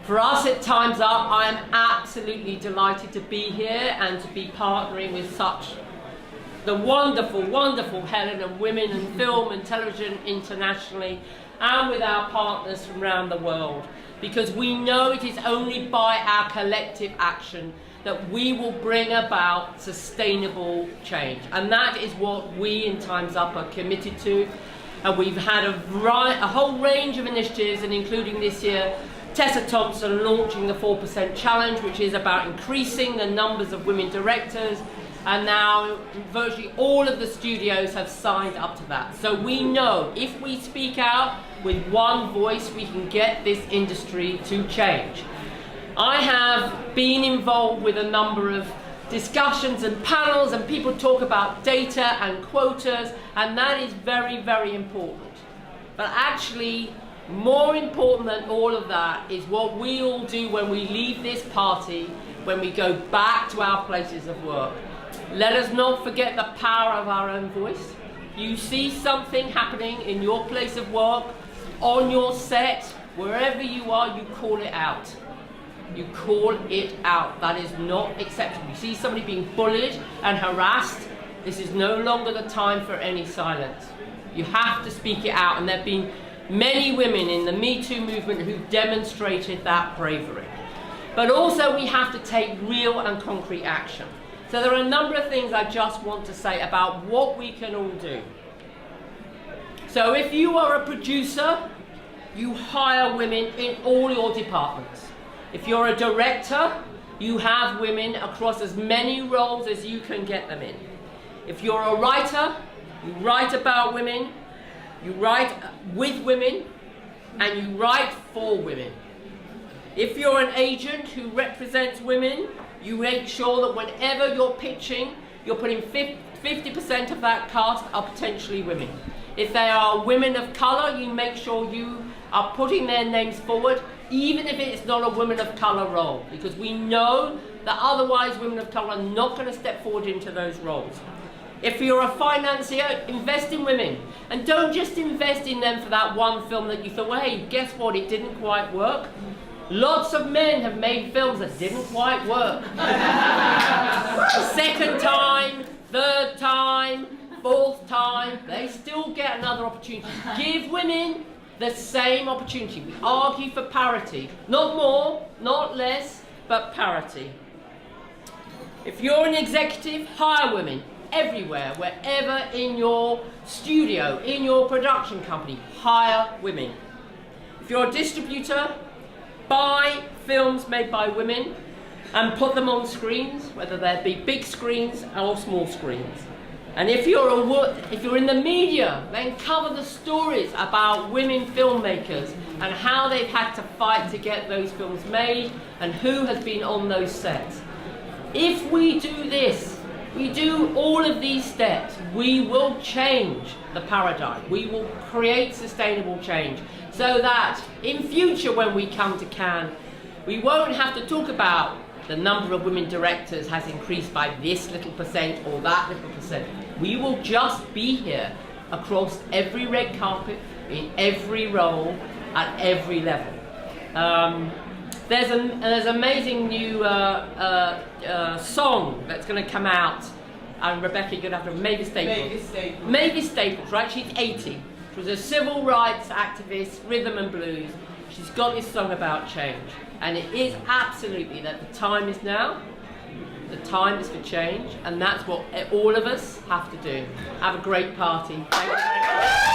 For us at Time's Up, I am absolutely delighted to be here and to be partnering with such the wonderful, wonderful Helen and women in film and television internationally, and with our partners from around the world, because we know it is only by our collective action that we will bring about sustainable change. And that is what we in Time's Up are committed to. And we've had a whole range of initiatives, and including this year, Tessa Thompson launching the 4% Challenge, which is about increasing the numbers of women directors. And now virtually all of the studios have signed up to that. So we know if we speak out with one voice, we can get this industry to change. I have been involved with a number of discussions and panels, and people talk about data and quotas, and that is very, very important. But actually, more important than all of that is what we all do when we leave this party, when we go back to our places of work. Let us not forget the power of our own voice. You see something happening in your place of work, on your set, wherever you are, you call it out. You call it out. That is not acceptable. You see somebody being bullied and harassed, this is no longer the time for any silence. You have to speak it out, and there have been many women in the Me Too movement who've demonstrated that bravery. But also we have to take real and concrete action. So there are a number of things I just want to say about what we can all do. So if you are a producer, you hire women in all your departments. If you're a director, you have women across as many roles as you can get them in. If you're a writer, you write about women, you write with women, and you write for women. If you're an agent who represents women, you make sure that whenever you're pitching, you're putting 50% of that cast are potentially women. If they are women of colour, you make sure you are putting their names forward, even if it's not a women of colour role, because we know that otherwise women of colour are not going to step forward into those roles. If you're a financier, invest in women. And don't just invest in them for that one film that you thought, well, hey, guess what, it didn't quite work. Lots of men have made films that didn't quite work. Second time, third time, fourth time, they still get another opportunity. Give women the same opportunity. We argue for parity. Not more, not less, but parity. If you're an executive, hire women everywhere, wherever in your studio, in your production company, hire women. If you're a distributor, buy films made by women and put them on screens, whether they be big screens or small screens. And if you're in the media, then cover the stories about women filmmakers and how they've had to fight to get those films made and who has been on those sets. If we do this, we do all of these steps, we will change the paradigm. We will create sustainable change so that in future when we come to Cannes, we won't have to talk about the number of women directors has increased by this little percent or that little percent. We will just be here across every red carpet, in every role, at every level. There's an amazing new song that's going to come out, and Rebecca, you're going to have to Mavis Staples. Mavis Staples, right? She's 80. She was a civil rights activist, rhythm and blues. She's got this song about change, and it is absolutely that the time is now. The time is for change, and that's what all of us have to do. Have a great party. Thank you very much.